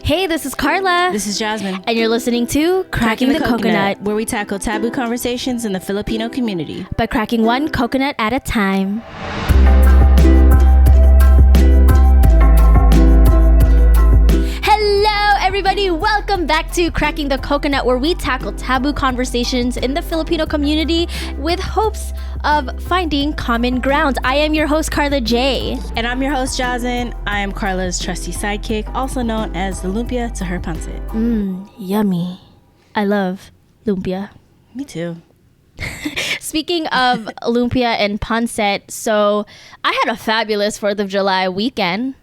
Hey, this is Carla. This is Jasmine. And you're listening to Cracking the Coconut, where we tackle taboo conversations in the Filipino community. By cracking one coconut at a time. Hello, everybody. Welcome back to Cracking the Coconut, where we tackle taboo conversations in the Filipino community with hopes of finding common ground. I am your host, Carla J. And I'm your host, Jasmine. I am Carla's trusty sidekick, also known as the lumpia to her pancit. Yummy. I love lumpia. Me too. Speaking of lumpia and pancit, so I had a fabulous 4th of July weekend.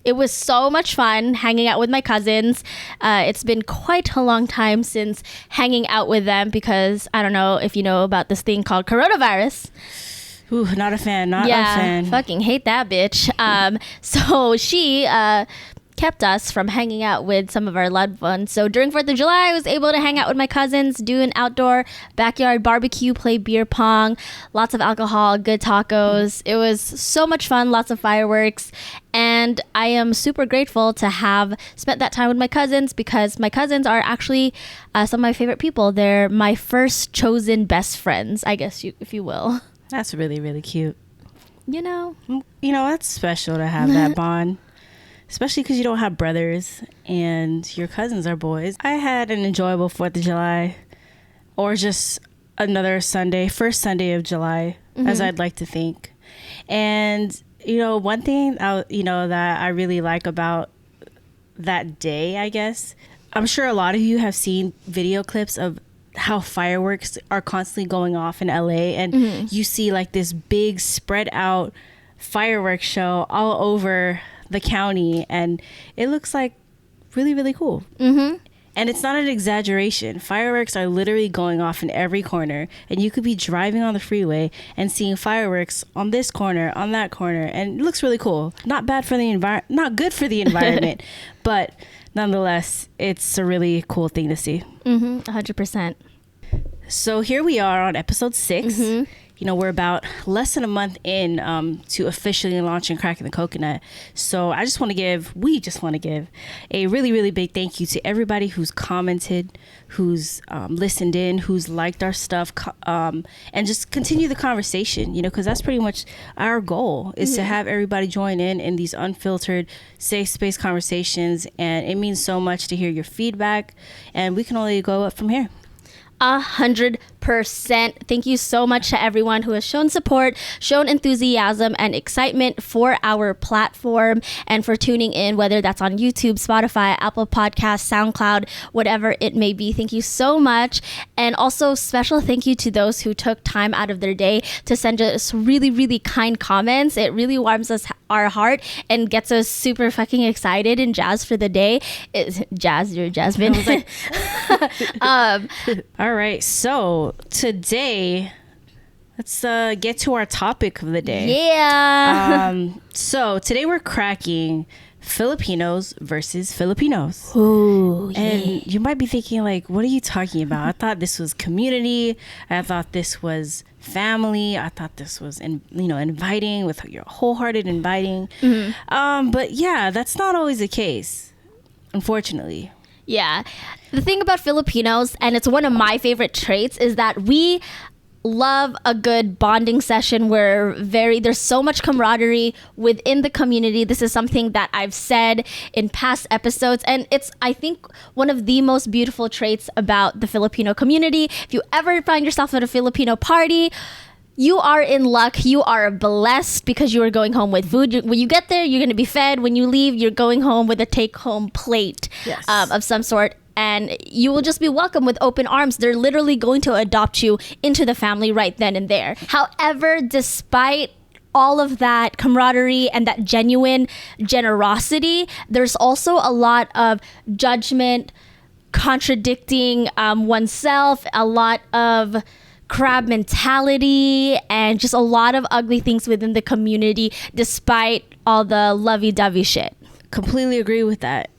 It was so much fun hanging out with my cousins. It's been quite a long time since hanging out with them because I don't know if you know about this thing called coronavirus. Ooh, not a fan. Not a fan. Fucking hate that bitch. So she kept us from hanging out with some of our loved ones. So during 4th of July, I was able to hang out with my cousins, do an outdoor backyard barbecue, play beer pong, lots of alcohol, good tacos. It was so much fun, lots of fireworks. And I am super grateful to have spent that time with my cousins because my cousins are actually some of my favorite people. They're my first chosen best friends, I guess, if you will. That's really, really cute. You know, that's special to have that bond. Especially because you don't have brothers and your cousins are boys. I had an enjoyable 4th of July, or just another Sunday, first Sunday of July, as I'd like to think. And, one thing, that I really like about that day, I guess, I'm sure a lot of you have seen video clips of how fireworks are constantly going off in LA. And you see like this big spread out fireworks show all over the county, and it looks like really, really cool. And it's not an exaggeration. Fireworks are literally going off in every corner, and you could be driving on the freeway and seeing fireworks on this corner, on that corner, and it looks really cool. Not bad for the environment, not good for the environment, but nonetheless, it's a really cool thing to see. 100%. So here we are on episode 6. We're about less than a month in to officially launching Cracking the Coconut. So we just want to give a really, really big thank you to everybody who's commented, who's listened in, who's liked our stuff, and just continue the conversation, because that's pretty much our goal is to have everybody join in these unfiltered, safe space conversations. And it means so much to hear your feedback, and we can only go up from here. 100%. Thank you so much to everyone who has shown support, shown enthusiasm and excitement for our platform, and for tuning in, whether that's on YouTube, Spotify, Apple Podcasts, SoundCloud, whatever it may be. Thank you so much. And also special thank you to those who took time out of their day to send us really, really kind comments. It really warms our heart and gets us super fucking excited and jazzed for the day. You're Jasmine. All right, so today, let's get to our topic of the day. Yeah. So today we're cracking Filipinos versus Filipinos. Ooh, yeah. And you might be thinking, like, what are you talking about? I thought this was community. I thought this was family. I thought this was, inviting with your wholehearted inviting. But yeah, that's not always the case, unfortunately. Yeah. The thing about Filipinos, and it's one of my favorite traits, is that we love a good bonding session where there's so much camaraderie within the community. This is something that I've said in past episodes, and it's, I think, one of the most beautiful traits about the Filipino community. If you ever find yourself at a Filipino party, you are in luck. You are blessed because you are going home with food. When you get there, you're going to be fed. When you leave, you're going home with a take-home plate of some sort. And you will just be welcomed with open arms. They're literally going to adopt you into the family right then and there. However, despite all of that camaraderie and that genuine generosity, there's also a lot of judgment, contradicting oneself, a lot of crab mentality, and just a lot of ugly things within the community, despite all the lovey-dovey shit. Completely agree with that.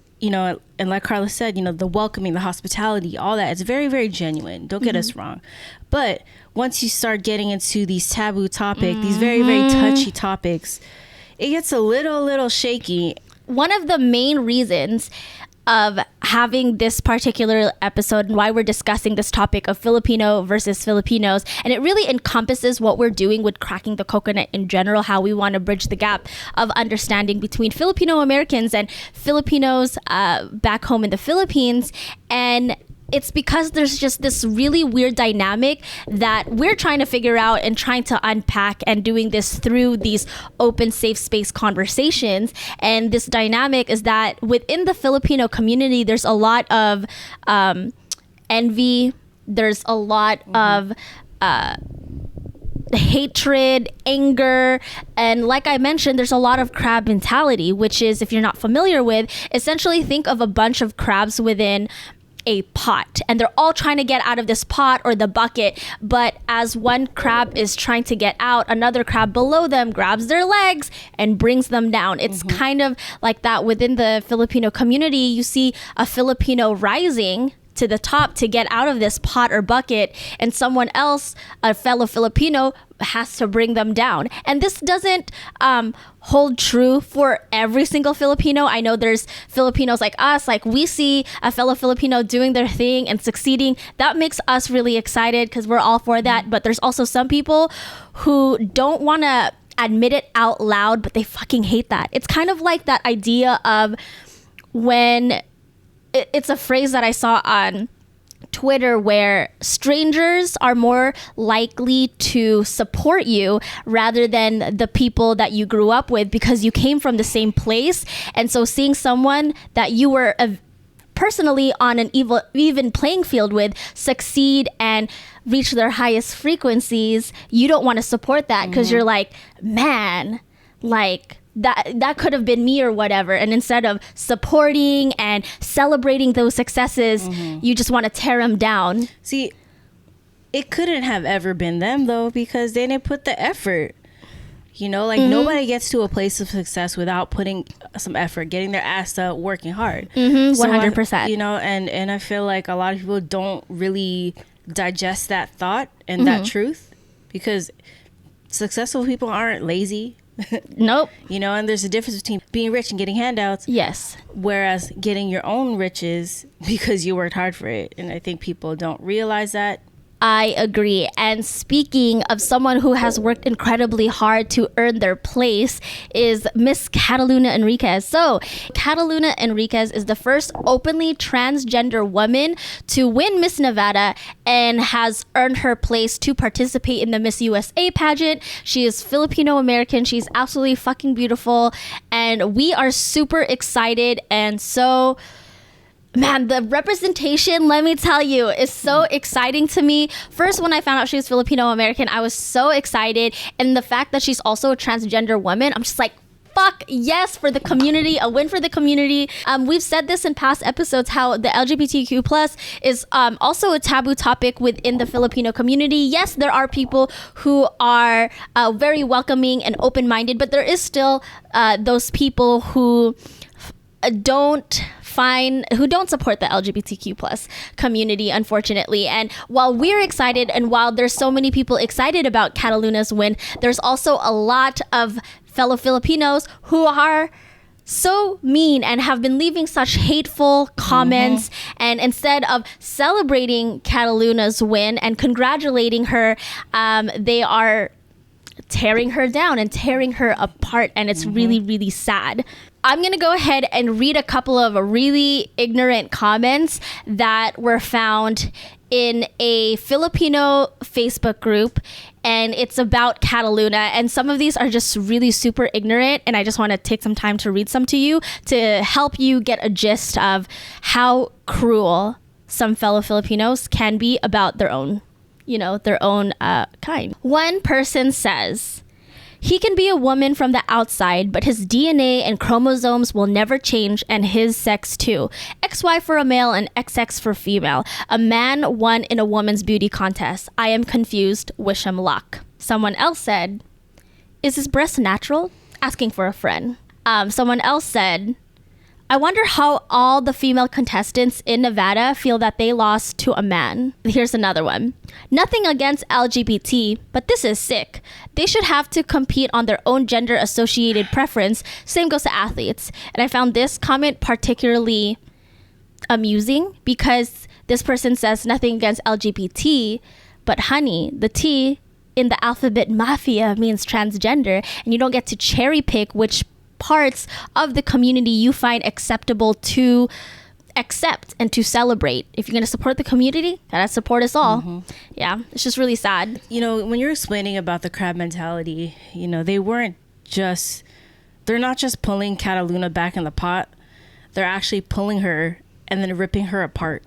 And like Carla said, the welcoming, the hospitality, all that, it's very, very genuine. Don't get us wrong. But once you start getting into these taboo topics, these very, very touchy topics, it gets a little shaky. One of the main reasons of having this particular episode and why we're discussing this topic of Filipino versus Filipinos. And it really encompasses what we're doing with cracking the coconut in general, how we want to bridge the gap of understanding between Filipino-Americans and Filipinos back home in the Philippines. And it's because there's just this really weird dynamic that we're trying to figure out and trying to unpack, and doing this through these open, safe space conversations. And this dynamic is that within the Filipino community, there's a lot of envy. There's a lot of hatred, anger, and like I mentioned, there's a lot of crab mentality, which is, if you're not familiar with, essentially think of a bunch of crabs within a pot, and they're all trying to get out of this pot or the bucket, but as one crab is trying to get out, another crab below them grabs their legs and brings them down. It's kind of like that within the Filipino community. You see a Filipino rising to the top to get out of this pot or bucket, and someone else, a fellow Filipino, has to bring them down. And this doesn't hold true for every single Filipino. I know there's Filipinos like us, like we see a fellow Filipino doing their thing and succeeding. That makes us really excited because we're all for that. But there's also some people who don't want to admit it out loud, but they fucking hate that. It's kind of like that idea of when it's a phrase that I saw on Twitter where strangers are more likely to support you rather than the people that you grew up with, because you came from the same place. And so seeing someone that you were personally on an even playing field with succeed and reach their highest frequencies, you don't want to support that because you're like, man, like that could have been me or whatever. And instead of supporting and celebrating those successes, you just want to tear them down. See, it couldn't have ever been them though, because they didn't put the effort. You know, like nobody gets to a place of success without putting some effort, getting their ass up, working hard. 100%. You know, and I feel like a lot of people don't really digest that thought and that truth, because successful people aren't lazy. Nope. You know, and there's a difference between being rich and getting handouts. Yes. Whereas getting your own riches because you worked hard for it. And I think people don't realize that. I agree. And speaking of someone who has worked incredibly hard to earn their place is Miss Cataluna Enriquez. So Cataluna Enriquez is the first openly transgender woman to win Miss Nevada and has earned her place to participate in the Miss USA pageant. She is Filipino-American. She's absolutely fucking beautiful. And we are super excited. And so, man, the representation, let me tell you, is so exciting to me. First, when I found out she was Filipino-American, I was so excited. And the fact that she's also a transgender woman, I'm just like, fuck yes, for the community, a win for the community. We've said this in past episodes, how the LGBTQ plus is also a taboo topic within the Filipino community. Yes, there are people who are very welcoming and open-minded, but there is still those people who don't support the LGBTQ plus community, unfortunately. And while we're excited, and while there's so many people excited about Cataluna's win, there's also a lot of fellow Filipinos who are so mean and have been leaving such hateful comments. And instead of celebrating Cataluna's win and congratulating her, they are tearing her down and tearing her apart, and it's really, really sad. I'm going to go ahead and read a couple of really ignorant comments that were found in a Filipino Facebook group, and it's about Cataluna. And some of these are just really super ignorant, and I just want to take some time to read some to you to help you get a gist of how cruel some fellow Filipinos can be about their own, kind. One person says, "He can be a woman from the outside, but his DNA and chromosomes will never change, and his sex too. XY for a male and XX for female. A man won in a woman's beauty contest. I am confused. Wish him luck." Someone else said, "Is his breast natural?" Asking for a friend. Someone else said, "I wonder how all the female contestants in Nevada feel that they lost to a man." Here's another one. "Nothing against LGBT, but this is sick. They should have to compete on their own gender-associated preference. Same goes to athletes." And I found this comment particularly amusing because this person says nothing against LGBT, but honey, the T in the alphabet mafia means transgender, and you don't get to cherry pick which parts of the community you find acceptable to accept and to celebrate. If you're going to support the community, gotta support us all. Yeah, it's just really sad. You know, when you're explaining about the crab mentality, you know, they're not just pulling Cataluna back in the pot, they're actually pulling her and then ripping her apart.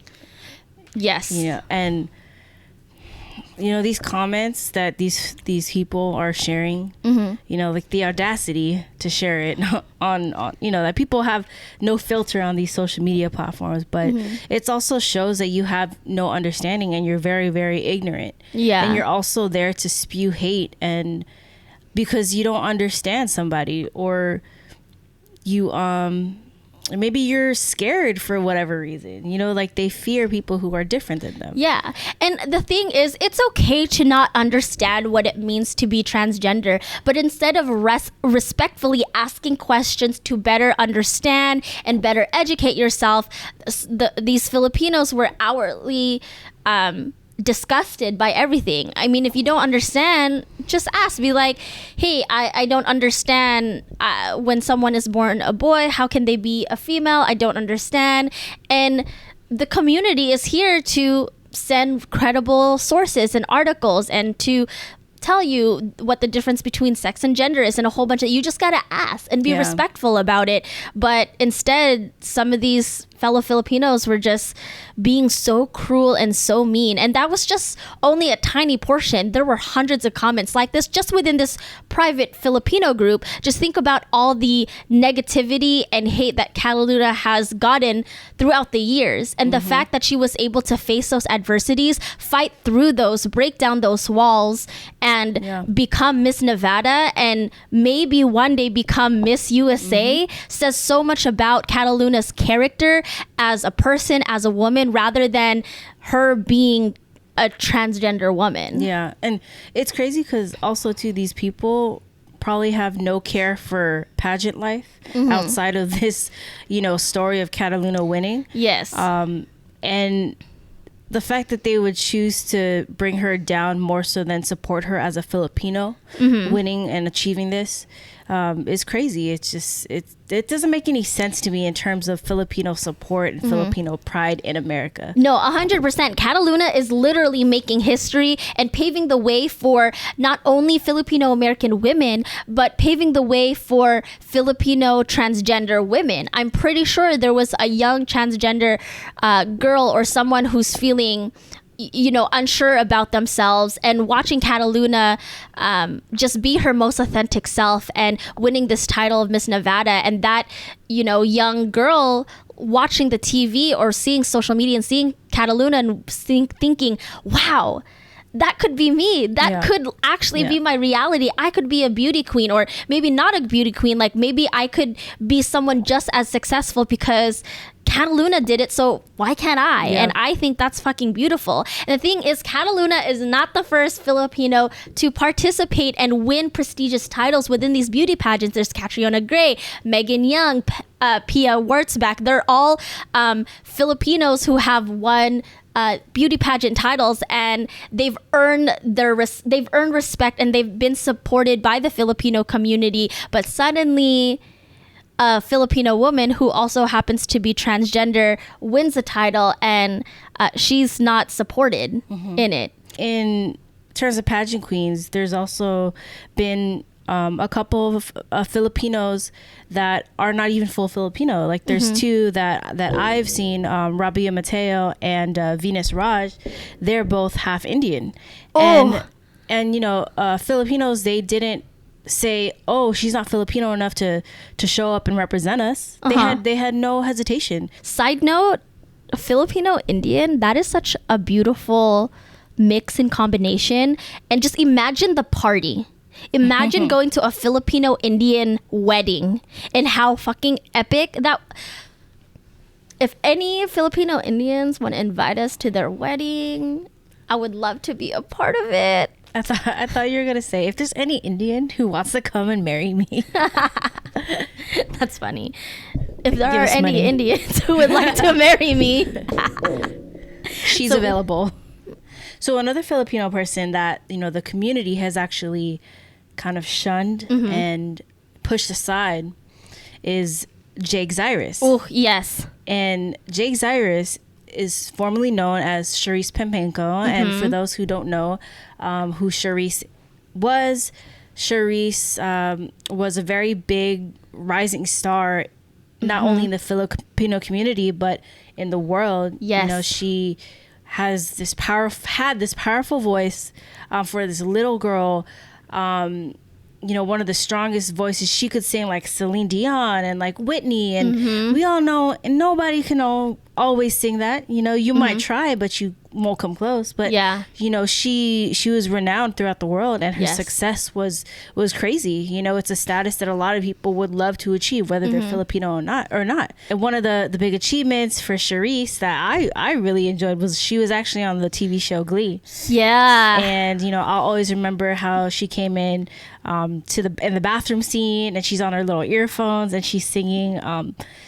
Yes. You know, and you know, these comments that these people are sharing, you know, like the audacity to share it on you know, that people have no filter on these social media platforms, but it also shows that you have no understanding and you're very, very ignorant. Yeah. And you're also there to spew hate, and because you don't understand somebody, or you maybe you're scared for whatever reason, you know, like they fear people who are different than them. Yeah. And the thing is, it's okay to not understand what it means to be transgender, but instead of respectfully asking questions to better understand and better educate yourself, these Filipinos were hourly disgusted by everything. I mean, if you don't understand, just ask. Be like, hey, I don't understand when someone is born a boy, how can they be a female? I don't understand. And the community is here to send credible sources and articles and to tell you what the difference between sex and gender is, and a whole bunch of, you just gotta ask and be respectful about it. But instead, some of these fellow Filipinos were just being so cruel and so mean, and that was just only a tiny portion. There were hundreds of comments like this just within this private Filipino group. Just think about all the negativity and hate that Cataluna has gotten throughout the years, and the fact that she was able to face those adversities, fight through those, break down those walls, and become Miss Nevada, and maybe one day become Miss USA, says so much about Cataluna's character as a person, as a woman, rather than her being a transgender woman. Yeah. And it's crazy because also too, these people probably have no care for pageant life outside of this, you know, story of Cataluna winning. Yes. And the fact that they would choose to bring her down more so than support her as a Filipino winning and achieving this is crazy. It's just, it doesn't make any sense to me in terms of Filipino support and Filipino pride in America. No, 100%. Cataluna is literally making history and paving the way for not only Filipino-American women, but paving the way for Filipino transgender women. I'm pretty sure there was a young transgender girl or someone who's feeling, you know, unsure about themselves, and watching Cataluna just be her most authentic self and winning this title of Miss Nevada, and that, you know, young girl watching the TV or seeing social media and seeing Cataluna and thinking, wow, that could be me. That could actually be my reality. I could be a beauty queen, or maybe not a beauty queen. Like maybe I could be someone just as successful because Cataluna did it, so why can't I? And I think that's fucking beautiful. And the thing is, Cataluna is not the first Filipino to participate and win prestigious titles within these beauty pageants. There's Catriona Gray, Megan Young, Pia Wurtzbach. They're all Filipinos who have won beauty pageant titles, and they've earned respect, and they've been supported by the Filipino community. But suddenly, a Filipino woman who also happens to be transgender wins a title, and she's not supported in it. In terms of pageant queens, there's also been a couple of Filipinos that are not even full Filipino. Like there's two that I've seen, Rabia Mateo and Venus Raj. They're both half Indian. And you know, Filipinos, they didn't say, oh, she's not Filipino enough to show up and represent us. They had no hesitation. Side note, Filipino Indian, that is such a beautiful mix and combination. And just imagine the party. Imagine going to a Filipino Indian wedding and how fucking epic that. If any Filipino Indians want to invite us to their wedding, I would love to be a part of it. I thought you were gonna say, if there's any Indian who wants to come and marry me. That's funny. If there Give are us any money. Indians who would like to marry me, She's available. So another Filipino person that, you know, the community has actually kind of shunned and pushed aside is Jake Zyrus. oh yes, And Jake Zyrus is formerly known as Charisse Pempenko. And for those who don't know who Charisse was, Charisse was a very big rising star, not only in the Filipino community, but in the world. Yes. You know, she has this powerful voice for this little girl. You know, one of the strongest voices. She could sing like Celine Dion and like Whitney, and we all know, and nobody can always sing that. You know, you might try, but you won't come close. But Yeah. you know, she was renowned throughout the world, and her Yes. success was crazy. You know, it's a status that a lot of people would love to achieve, whether they're Filipino or not. And one of the big achievements for Charisse that I really enjoyed was she was actually on the TV show Glee. yeah, And you know, I'll always remember how she came in in the bathroom scene, and she's on her little earphones, and she's singing.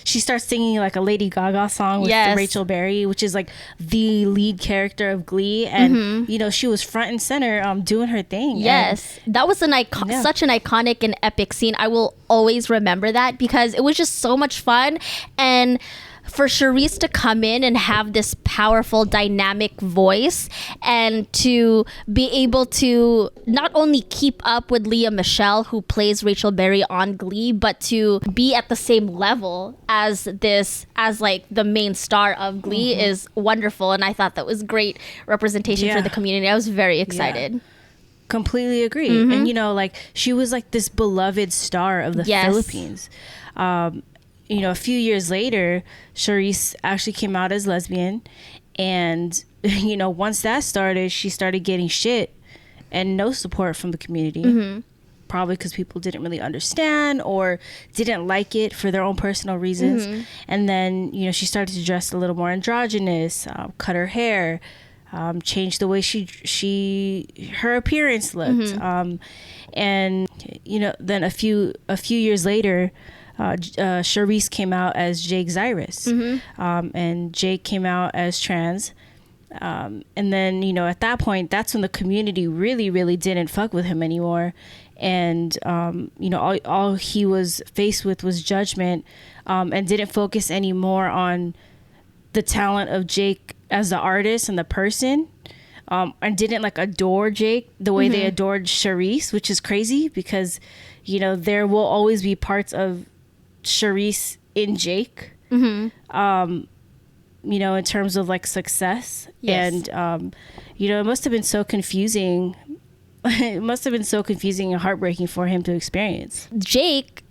She starts singing like a Lady Gaga song with Yes. Rachel Berry, which is like the lead character of Glee, and you know, she was front and center doing her thing. yes. That was Yeah. such an iconic and epic scene. I will always remember that because it was just so much fun. And for Charisse to come in and have this powerful, dynamic voice, and to be able to not only keep up with Leah Michele, who plays Rachel Berry on Glee, but to be at the same level as like the main star of Glee is wonderful. And I thought that was great representation for Yeah. the community. I was very excited. Completely agree. And you know, like, she was like this beloved star of the Yes. Philippines. You know, a few years later, Charisse actually came out as lesbian, and you know, once that started, she started getting shit and no support from the community. Probably because people didn't really understand or didn't like it for their own personal reasons. And then, you know, she started to dress a little more androgynous, cut her hair, change the way her appearance looked. And you know, then a few years later, Charisse came out as Jake Zyrus, and Jake came out as trans. And then, you know, at that point, that's when the community really didn't fuck with him anymore. And you know, all he was faced with was judgment, and didn't focus anymore on the talent of Jake as the artist and the person, and didn't like adore Jake the way they adored Charisse, which is crazy because, you know, there will always be parts of Charisse in Jake, you know, in terms of like success. Yes. And you know, it must have been so confusing. It must have been so confusing and heartbreaking for him to experience. Jake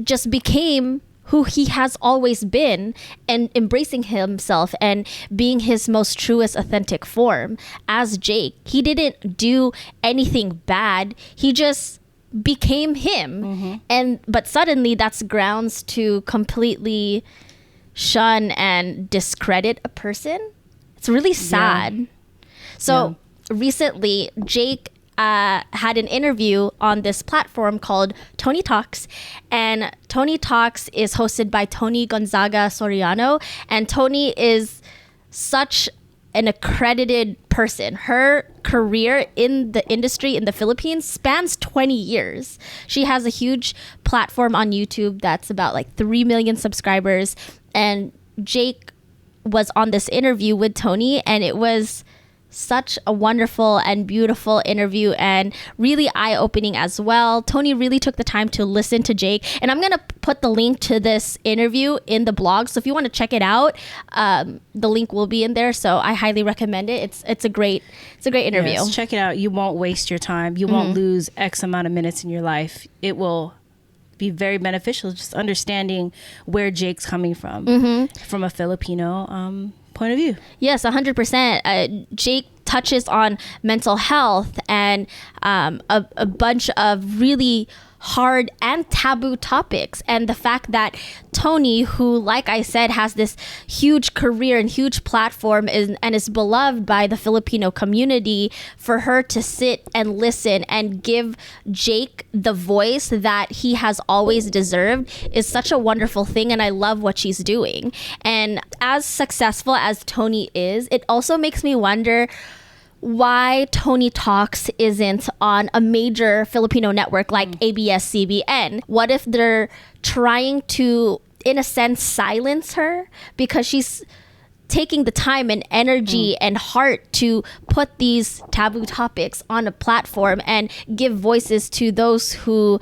just became who he has always been, and embracing himself and being his most truest authentic form as Jake. He didn't do anything bad. He just became him. But suddenly that's grounds to completely shun and discredit a person. It's really sad. So recently, Jake had an interview on this platform called Tony Talks, and Tony Talks is hosted by Tony Gonzaga Soriano, and Tony is such an accredited person. Her career in the industry in the Philippines spans 20 years. She has a huge platform on YouTube that's about like 3 million subscribers, and Jake was on this interview with Tony, and it was such a wonderful and beautiful interview and really eye-opening as well. Tony really took the time to listen to Jake, and I'm gonna put the link to this interview in the blog, so if you want to check it out, the link will be in there. So I highly recommend it. It's a great interview. Yes, check it out. You won't waste your time. You won't lose X amount of minutes in your life. It will be very beneficial, just understanding where Jake's coming from a Filipino point of view. Yes, 100%. Jake touches on mental health and a bunch of really hard and taboo topics. And the fact that Tony, who, like I said, has this huge career and huge platform and is beloved by the Filipino community, for her to sit and listen and give Jake the voice that he has always deserved is such a wonderful thing. And I love what she's doing. And as successful as Tony is, it also makes me wonder why Tony Talks isn't on a major Filipino network like ABS-CBN. What if they're trying to, in a sense, silence her because she's taking the time and energy and heart to put these taboo topics on a platform and give voices to those who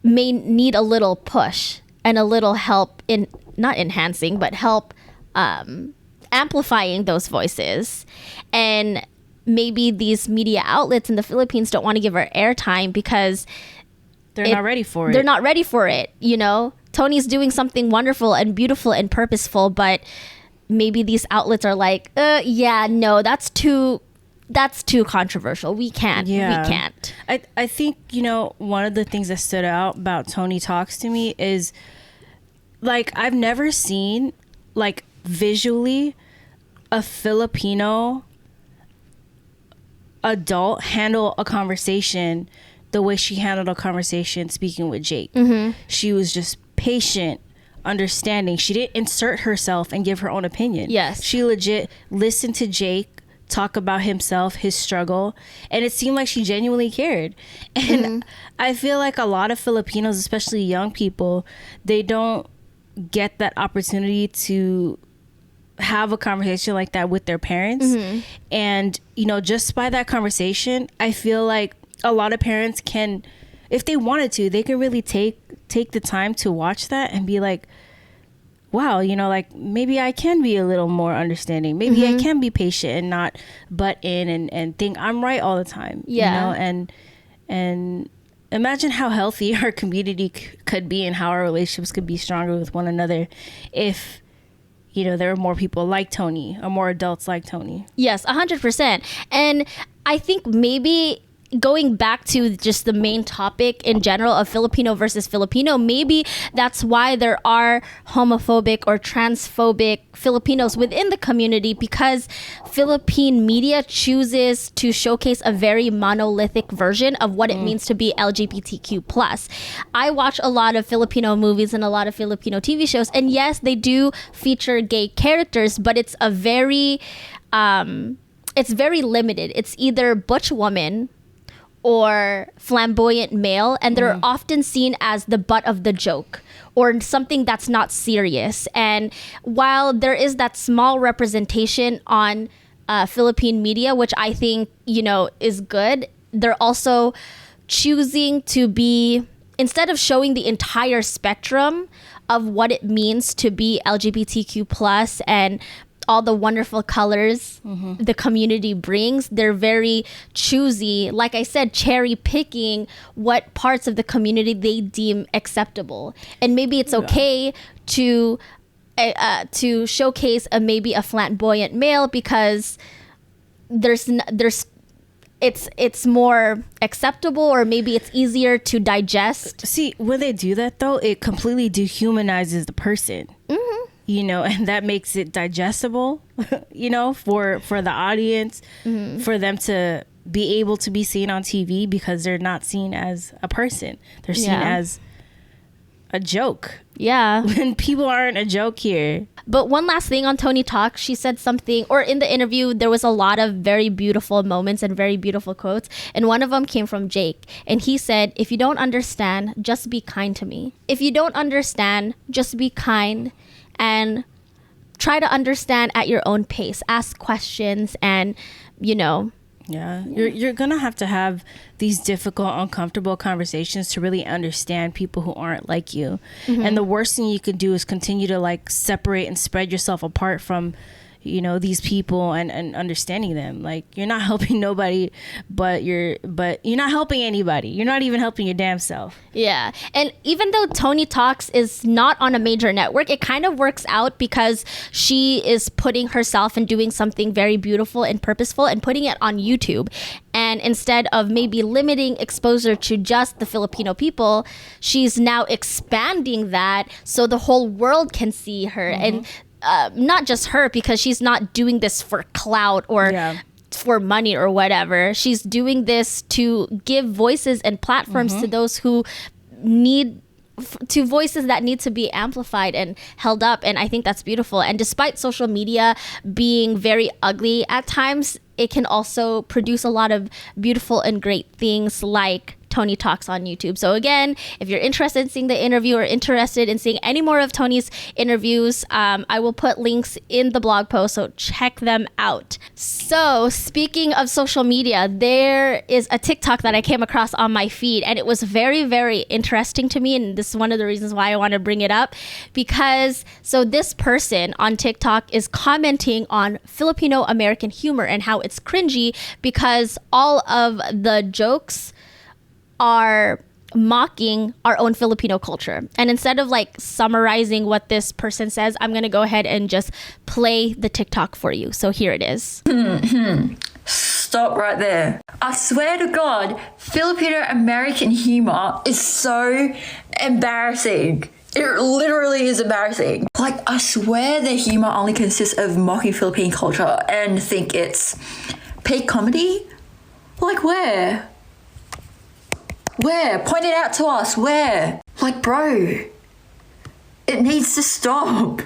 may need a little push and a little help in, not enhancing, but help amplifying those voices. And maybe these media outlets in the Philippines don't want to give her airtime because they're not ready for it. They're not ready for it, you know? Tony's doing something wonderful and beautiful and purposeful, but maybe these outlets are like, yeah, no, that's too controversial. We can't. I think, you know, one of the things that stood out about Tony Talks to me is, like, I've never seen, like, visually a Filipino adult handle a conversation the way she handled a conversation speaking with Jake. She was just patient, understanding. She didn't insert herself and give her own opinion. Yes. She legit listened to Jake talk about himself, his struggle, and it seemed like she genuinely cared. And I feel like a lot of Filipinos, especially young people, they don't get that opportunity to have a conversation like that with their parents. And, you know, just by that conversation, I feel like a lot of parents can, if they wanted to, they can really take the time to watch that and be like, wow, you know, like, maybe I can be a little more understanding. Maybe I can be patient and not butt in and think I'm right all the time. Yeah. You know, and imagine how healthy our community could be and how our relationships could be stronger with one another if, you know, there were more people like Tony or more adults like Tony. Yes, 100%. And I think maybe going back to just the main topic in general of Filipino versus Filipino, maybe that's why there are homophobic or transphobic Filipinos within the community, because Philippine media chooses to showcase a very monolithic version of what it means to be LGBTQ+. I watch a lot of Filipino movies and a lot of Filipino TV shows, and yes, they do feature gay characters, but it's a very it's very limited. It's either butch woman or flamboyant male, and they're often seen as the butt of the joke or something that's not serious. And while there is that small representation on Philippine media, which I think, you know, is good, they're also choosing to be, instead of showing the entire spectrum of what it means to be LGBTQ plus and all the wonderful colors the community brings, they're very choosy, like I said, cherry picking what parts of the community they deem acceptable. And maybe it's okay to showcase maybe a flamboyant male because it's more acceptable, or maybe it's easier to digest. See, when they do that though, it completely dehumanizes the person. You know, and that makes it digestible, you know, for the audience, for them to be able to be seen on TV, because they're not seen as a person. They're seen as a joke. Yeah. When people aren't a joke here. But one last thing on Tony Talk, she said something, or in the interview, there was a lot of very beautiful moments and very beautiful quotes. And one of them came from Jake. And he said, if you don't understand, just be kind to me. If you don't understand, just be kind and try to understand at your own pace. Ask questions and, you know. Yeah, you're going to have these difficult, uncomfortable conversations to really understand people who aren't like you. And the worst thing you could do is continue to, like, separate and spread yourself apart from, these people and understanding them. Like, you're not helping nobody, but you're not helping anybody. You're not even helping your damn self. Yeah. And even though Tony Talks is not on a major network, it kind of works out because she is putting herself and doing something very beautiful and purposeful and putting it on YouTube. And instead of maybe limiting exposure to just the Filipino people, she's now expanding that so the whole world can see her. And not just her, because she's not doing this for clout or for money or whatever. She's doing this to give voices and platforms to those who to voices that need to be amplified and held up. And I think that's beautiful. And despite social media being very ugly at times, it can also produce a lot of beautiful and great things like Tony Talks on YouTube. So again, if you're interested in seeing the interview or interested in seeing any more of Tony's interviews, I will put links in the blog post, so check them out. So speaking of social media, there is a TikTok that I came across on my feed, and it was very, very interesting to me. And this is one of the reasons why I want to bring it up, because so this person on TikTok is commenting on Filipino-American humor and how it's cringy because all of the jokes are mocking our own Filipino culture. And instead of like summarizing what this person says, I'm going to go ahead and just play the TikTok for you. So here it is. Stop right there. I swear to God, Filipino-American humor is so embarrassing. It literally is embarrassing. Like, I swear their humor only consists of mocking Philippine culture and think it's peak comedy. Like, where? Where? Point it out to us. Where? Like, bro, it needs to stop.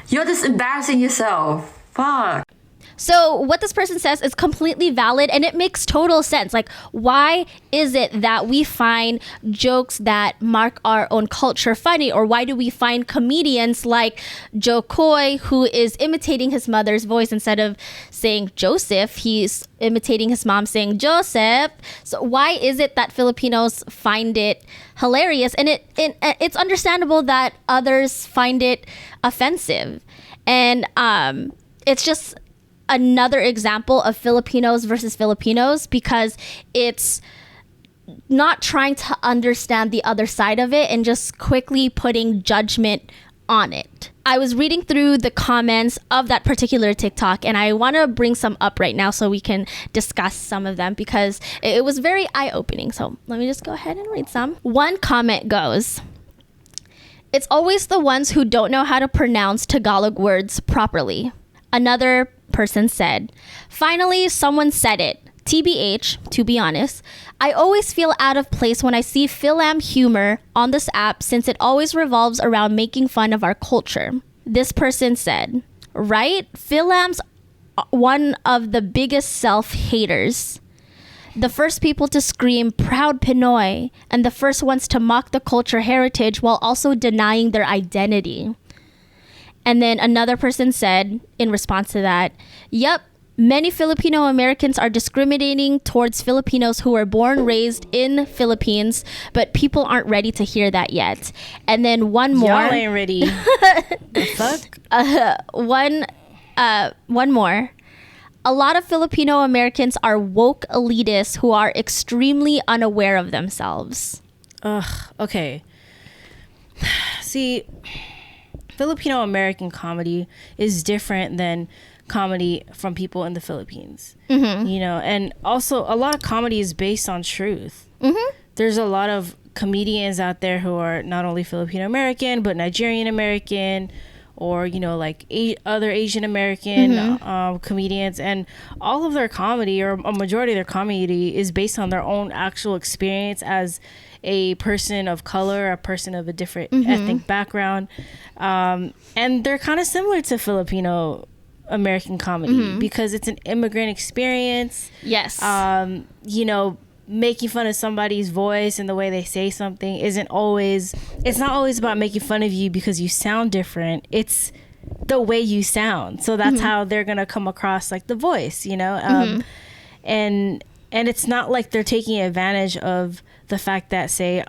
You're just embarrassing yourself. Fuck. So what this person says is completely valid, and it makes total sense. Like, why is it that we find jokes that mark our own culture funny? Or why do we find comedians like Joe Coy, who is imitating his mother's voice instead of saying Joseph, he's imitating his mom saying Joseph? So why is it that Filipinos find it hilarious? And it's understandable that others find it offensive. And it's just another example of Filipinos versus Filipinos, because it's not trying to understand the other side of it and just quickly putting judgment on it. I was reading through the comments of that particular TikTok, and I want to bring some up right now so we can discuss some of them, because it was very eye-opening. So let me just go ahead and read some. One comment goes, "It's always the ones who don't know how to pronounce Tagalog words properly." Another person said, "Finally, someone said it. TBH, to be honest, I always feel out of place when I see Fil-Am humor on this app, since it always revolves around making fun of our culture." This person said, "Right? Fil-Am's one of the biggest self-haters. The first people to scream proud Pinoy, and the first ones to mock the culture heritage while also denying their identity." And then another person said in response to that, "Yep, many Filipino-Americans are discriminating towards Filipinos who were born, raised in Philippines, but people aren't ready to hear that yet." And then one more. Y'all ain't ready. The fuck? One more. "A lot of Filipino-Americans are woke elitists who are extremely unaware of themselves." Ugh, okay. See, Filipino-American comedy is different than comedy from people in the Philippines. And also a lot of comedy is based on truth. There's a lot of comedians out there who are not only Filipino-American but Nigerian-American, or like other Asian American comedians, and all of their comedy, or a majority of their comedy, is based on their own actual experience as a person of color, a person of a different ethnic background, and they're kind of similar to Filipino American comedy because it's an immigrant experience. Yes. Making fun of somebody's voice and the way they say something it's not always about making fun of you because you sound different. It's the way you sound. So that's how they're gonna come across, like the voice, and it's not like they're taking advantage of the fact that, say,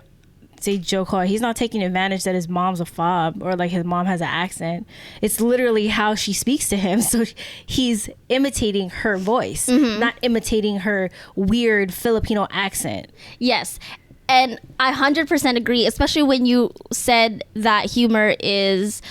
say Joe Coy, he's not taking advantage that his mom's a fob or like his mom has an accent. It's literally how she speaks to him. So he's imitating her voice, not imitating her weird Filipino accent. Yes. And I 100% agree, especially when you said that humor is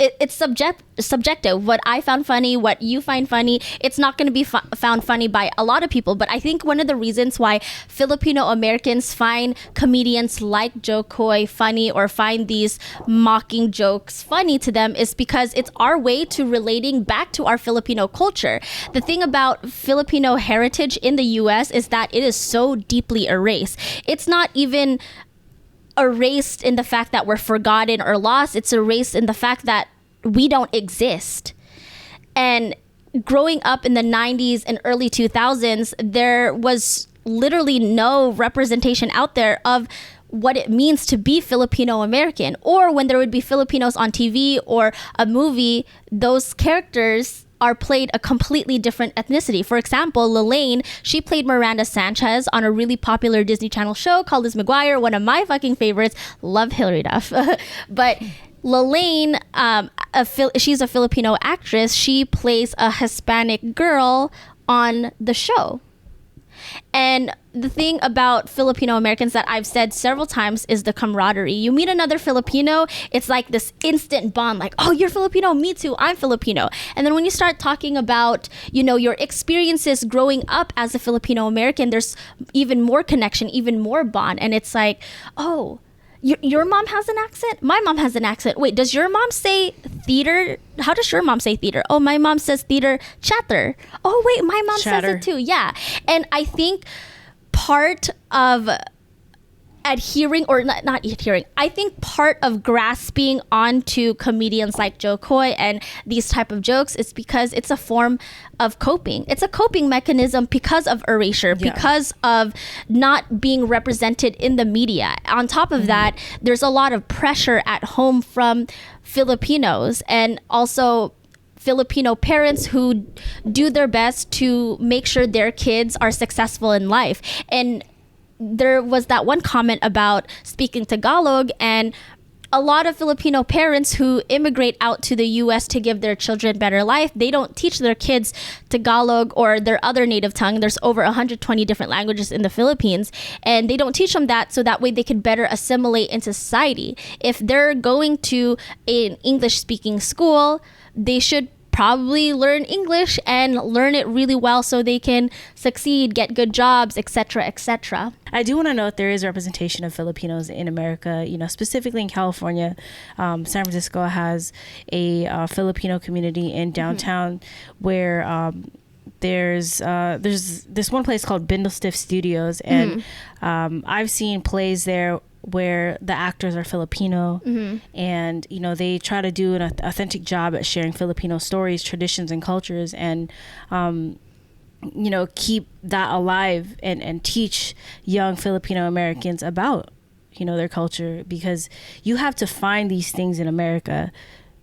it's subjective. What I found funny, what you find funny, it's not going to be found funny by a lot of people. But I think one of the reasons why Filipino-Americans find comedians like Joe Coy funny or find these mocking jokes funny to them is because it's our way to relating back to our Filipino culture. The thing about Filipino heritage in the US is that it is so deeply erased. It's not even erased in the fact that we're forgotten or lost. It's erased in the fact that we don't exist. And growing up in the 90s and early 2000s, there was literally no representation out there of what it means to be Filipino-American. Or when there would be Filipinos on TV or a movie, those characters are played a completely different ethnicity. For example, Lelaine, she played Miranda Sanchez on a really popular Disney Channel show called Liz McGuire, one of my fucking favorites. Love Hilary Duff. But Lelaine, she's a Filipino actress. She plays a Hispanic girl on the show. And the thing about Filipino Americans that I've said several times is the camaraderie. You meet another Filipino, it's like this instant bond, like, oh, you're Filipino, me too, I'm Filipino. And then when you start talking about, you know, your experiences growing up as a Filipino American, there's even more connection, even more bond. And it's like, oh, your mom has an accent? My mom has an accent. Wait, does your mom say theater? How does your mom say theater? Oh, my mom says theater chatter. Oh, wait, my mom says it too. Yeah. And I think part of adhering, or not adhering, I think part of grasping onto comedians like Joe Coy and these type of jokes is because it's a form of coping. It's a coping mechanism because of erasure, because of not being represented in the media. On top of that, there's a lot of pressure at home from Filipinos and also Filipino parents who do their best to make sure their kids are successful in life. And there was that one comment about speaking Tagalog, and a lot of Filipino parents who immigrate out to the US to give their children better life, they don't teach their kids Tagalog or their other native tongue. There's over 120 different languages in the Philippines, and they don't teach them that so that way they could better assimilate into society. If they're going to an English-speaking school, they should probably learn English and learn it really well so they can succeed, get good jobs, etc., etc. I do want to note there is representation of Filipinos in America, you know, specifically in California. San Francisco has a Filipino community in downtown where there's this one place called Bindlestiff Studios, and I've seen plays there where the actors are Filipino, and you know, they try to do an authentic job at sharing Filipino stories, traditions, and cultures, and you know, keep that alive and teach young Filipino Americans about, you know, their culture, because you have to find these things in America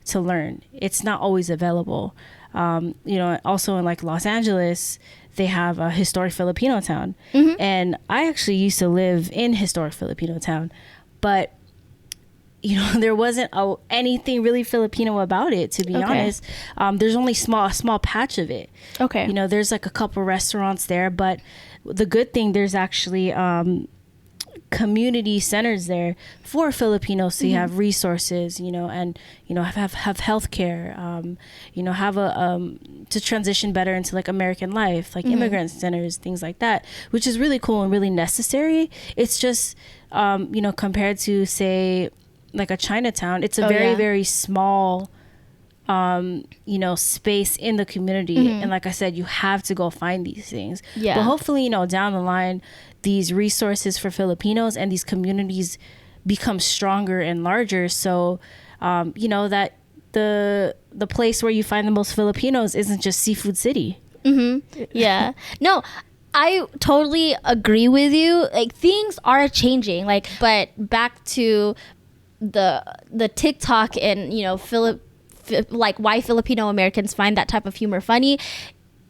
to learn. It's not always available. You know, also in like Los Angeles, they have a historic Filipino town. And I actually used to live in historic Filipino town, but you know, there wasn't anything really Filipino about it, to be honest. There's only a small patch of it. You know, there's like a couple restaurants there, but the good thing, there's actually community centers there for Filipinos, so you have resources, you know, and you know, have healthcare, you know, have to transition better into like American life, like immigrant centers, things like that, which is really cool and really necessary. It's just you know, compared to say like a Chinatown, it's a very small you know, space in the community, and like I said, you have to go find these things. But hopefully, you know, down the line, these resources for Filipinos and these communities become stronger and larger, so you know, that the place where you find the most Filipinos isn't just Seafood City. Yeah. No, I totally agree with you. Like, things are changing, like, but back to the TikTok and, you know, like why Filipino Americans find that type of humor funny.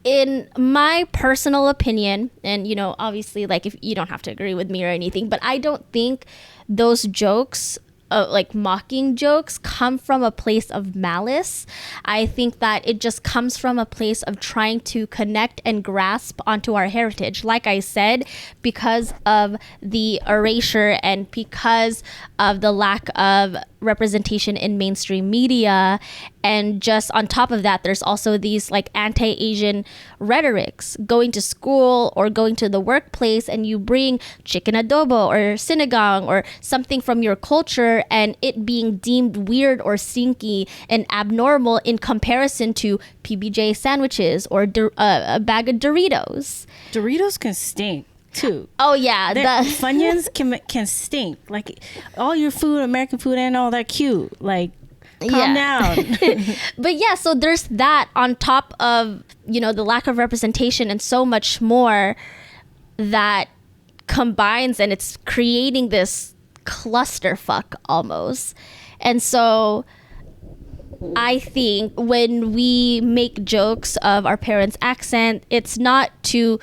in my personal opinion, and obviously, like, if you don't have to agree with me or anything, but I don't think those jokes, like mocking jokes, come from a place of malice. I think that it just comes from a place of trying to connect and grasp onto our heritage. Like I said, because of the erasure and because of the lack of representation in mainstream media, and just on top of that, there's also these like anti-Asian rhetorics. Going to school or going to the workplace and you bring chicken adobo or sinigang or something from your culture, and it being deemed weird or stinky and abnormal in comparison to PBJ sandwiches or a bag of Doritos. Doritos can stink too. Oh yeah, the Funyuns can stink. Like, all your food, American food, and all that cute. Like, calm down. But yeah, so there's that on top of the lack of representation and so much more that combines, and it's creating this clusterfuck almost. And so I think when we make jokes of our parents' accent, it's not to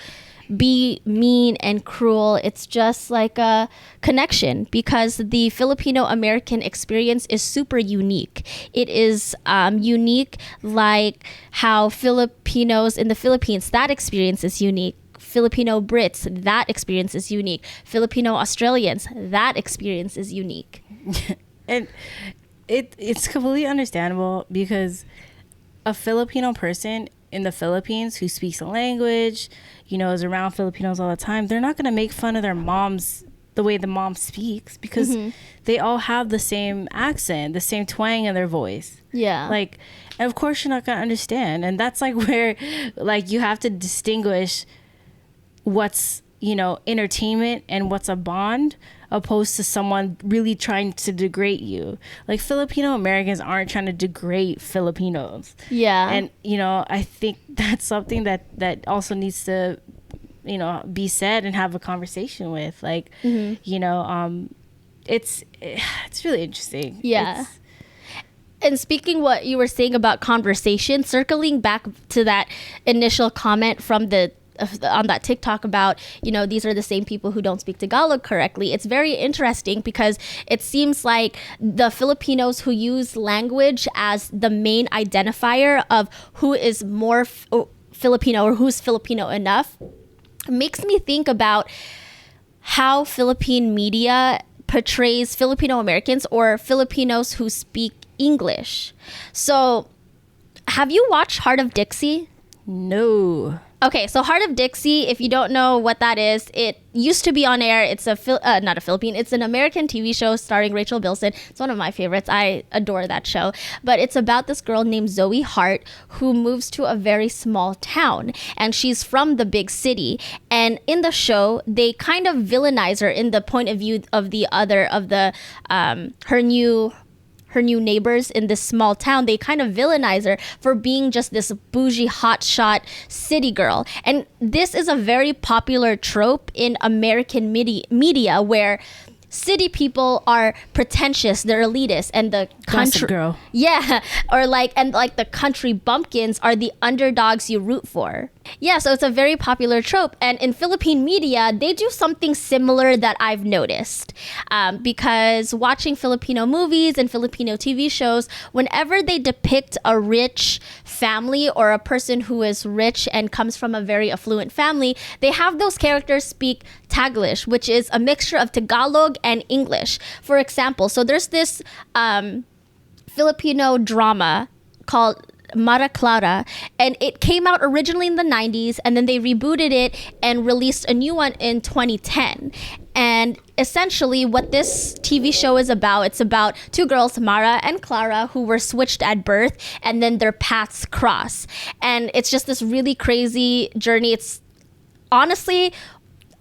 be mean and cruel. It's just like a connection, because the Filipino-American experience is super unique. It is unique, like how Filipinos in the Philippines, that experience is unique. Filipino Brits, that experience is unique. Filipino Australians, that experience is unique. And it's completely understandable, because a Filipino person in the Philippines who speaks the language, is around Filipinos all the time, they're not going to make fun of their moms the way the mom speaks, because they all have the same accent, the same twang in their voice. Yeah. Like, and of course you're not going to understand. And that's like where, like, you have to distinguish what's, entertainment and what's a bond, opposed to someone really trying to degrade you. Like, Filipino-Americans aren't trying to degrade Filipinos. Yeah. And, I think that's something that also needs to, be said and have a conversation with. Like, it's really interesting. Yeah. And speaking what you were saying about conversation, circling back to that initial comment from on that TikTok about, these are the same people who don't speak Tagalog correctly. It's very interesting, because it seems like the Filipinos who use language as the main identifier of who is more Filipino or who's Filipino enough makes me think about how Philippine media portrays Filipino-Americans or Filipinos who speak English. So, have you watched Heart of Dixie? No. Okay, so Heart of Dixie, if you don't know what that is, it used to be on air. It's not a Philippine. It's an American TV show starring Rachel Bilson. It's one of my favorites. I adore that show. But it's about this girl named Zoe Hart who moves to a very small town, and she's from the big city. And in the show, they kind of villainize her in the point of view of her new neighbors in this small town. They kind of villainize her for being just this bougie hotshot city girl. And this is a very popular trope in American media, where city people are pretentious, they're elitist, and the country girl. Yeah, or the country bumpkins are the underdogs you root for. Yeah, so it's a very popular trope. And in Philippine media, they do something similar that I've noticed. Because watching Filipino movies and Filipino TV shows, whenever they depict a rich family or a person who is rich and comes from a very affluent family, they have those characters speak Taglish, which is a mixture of Tagalog and English. For example, so there's this Filipino drama called Mara Clara, and it came out originally in the 90s, and then they rebooted it and released a new one in 2010. And essentially what this TV show is about, it's about two girls, Mara and Clara, who were switched at birth, and then their paths cross. And it's just this really crazy journey. It's honestly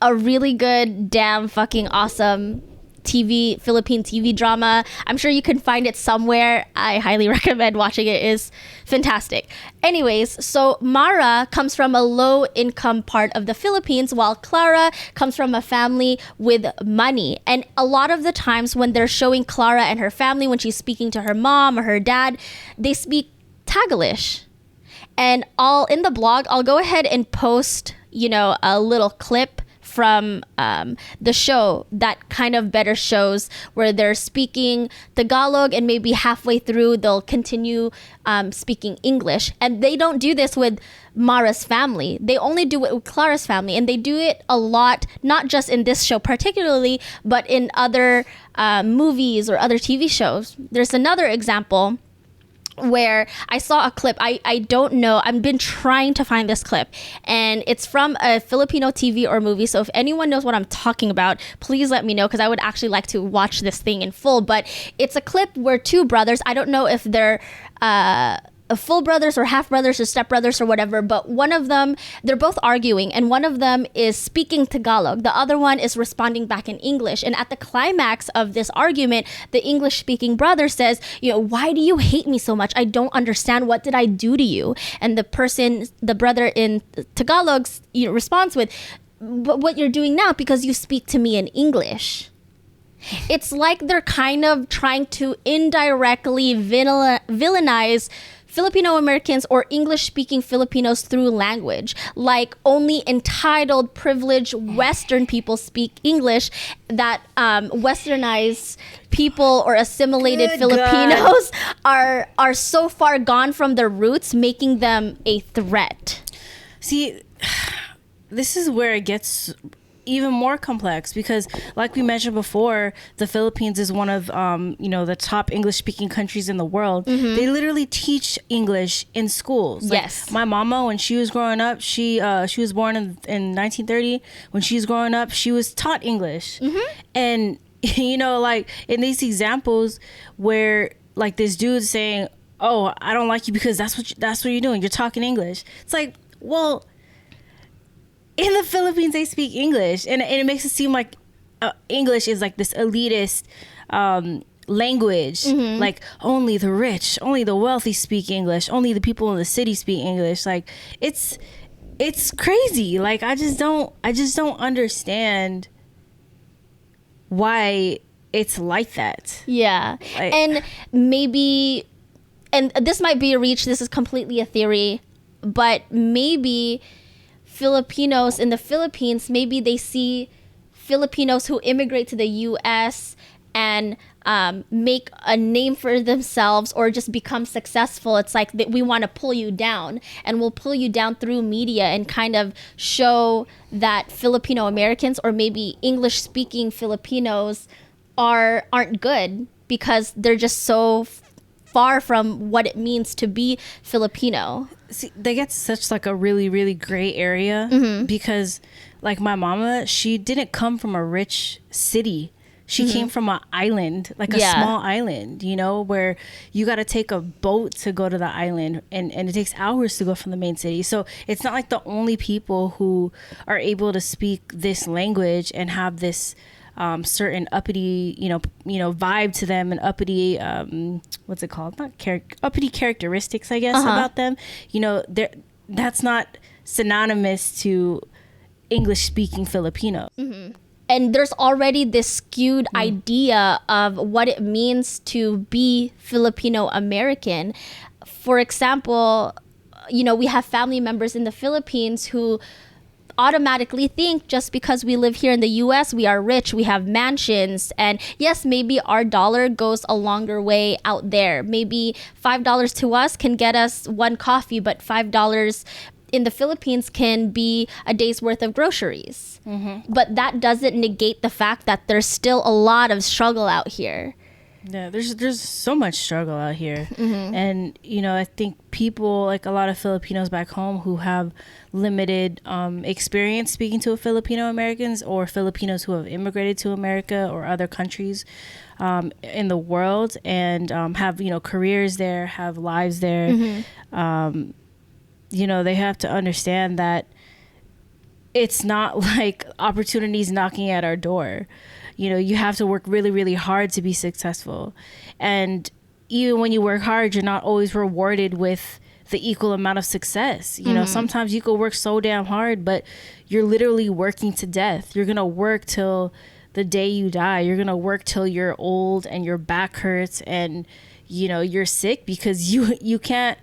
a really good, damn fucking awesome Philippine TV drama. I'm sure you can find it somewhere. I highly recommend watching it. It is fantastic. Anyways, so Mara comes from a low income part of the Philippines, while Clara comes from a family with money. And a lot of the times when they're showing Clara and her family, when she's speaking to her mom or her dad, they speak Taglish. And in the blog, I'll go ahead and post, a little clip from the show that kind of better shows where they're speaking Tagalog and maybe halfway through they'll continue speaking English. And they don't do this with Mara's family. They only do it with Clara's family, and they do it a lot, not just in this show particularly, but in other movies or other TV shows. There's another example where I saw a clip. I don't know. I've been trying to find this clip, and it's from a Filipino TV or movie. So if anyone knows what I'm talking about, please let me know, because I would actually like to watch this thing in full. But it's a clip where two brothers, I don't know if they're full brothers or half brothers or step brothers or whatever, but one of them, they're both arguing, and one of them is speaking Tagalog, the other one is responding back in English. And at the climax of this argument, the English speaking brother says, why do you hate me so much? I don't understand. What did I do to you? And the brother in Tagalog responds with, but what you're doing now, because you speak to me in English. It's like they're kind of trying to indirectly villainize Filipino-Americans or English-speaking Filipinos through language. Like only entitled, privileged Western people speak English, that westernized people or assimilated Good Filipinos are so far gone from their roots, making them a threat. See, this is where it gets even more complex, because like we mentioned before, the Philippines is one of the top English speaking countries in the world. They literally teach English in schools. Yes. My mama, when she was growing up, she was born in 1930. When she was growing up, she was taught English. And like in these examples where like this dude's saying, oh, I don't like you because that's what you're doing, you're talking English. It's like, well, in the Philippines, they speak English, and it makes it seem like English is like this elitist language. Like only the rich, only the wealthy speak English, only the people in the city speak English. Like it's crazy. Like I just don't understand why it's like that. Yeah. And maybe, and this might be a reach, this is completely a theory, but maybe Filipinos in the Philippines, maybe they see Filipinos who immigrate to the U.S. and make a name for themselves or just become successful. It's like that we want to pull you down, and we'll pull you down through media and kind of show that Filipino-Americans or maybe English-speaking Filipinos aren't good because they're just so far from what it means to be Filipino. See, they get such like a really, really gray area because like my mama, she didn't come from a rich city. She came from an island, like a small island, where you got to take a boat to go to the island, and it takes hours to go from the main city. So it's not like the only people who are able to speak this language and have this certain uppity, vibe to them, and uppity, what's it called? Uppity characteristics, I guess, about them. That's not synonymous to English-speaking Filipino. And there's already this skewed idea of what it means to be Filipino-American. For example, we have family members in the Philippines who automatically think just because we live here in the US, we are rich, we have mansions, and yes, maybe our dollar goes a longer way out there. Maybe $5 to us can get us one coffee, but $5 in the Philippines can be a day's worth of groceries. But that doesn't negate the fact that there's still a lot of struggle out here. Yeah, there's so much struggle out here. And I think people, like a lot of Filipinos back home who have limited experience speaking to Filipino Americans or Filipinos who have immigrated to America or other countries in the world and have careers there, have lives there. They have to understand that it's not like opportunities knocking at our door. You have to work really, really hard to be successful. And even when you work hard, you're not always rewarded with the equal amount of success. Sometimes you could work so damn hard, but you're literally working to death. You're going to work till the day you die. You're going to work till you're old and your back hurts and, you're sick because you can't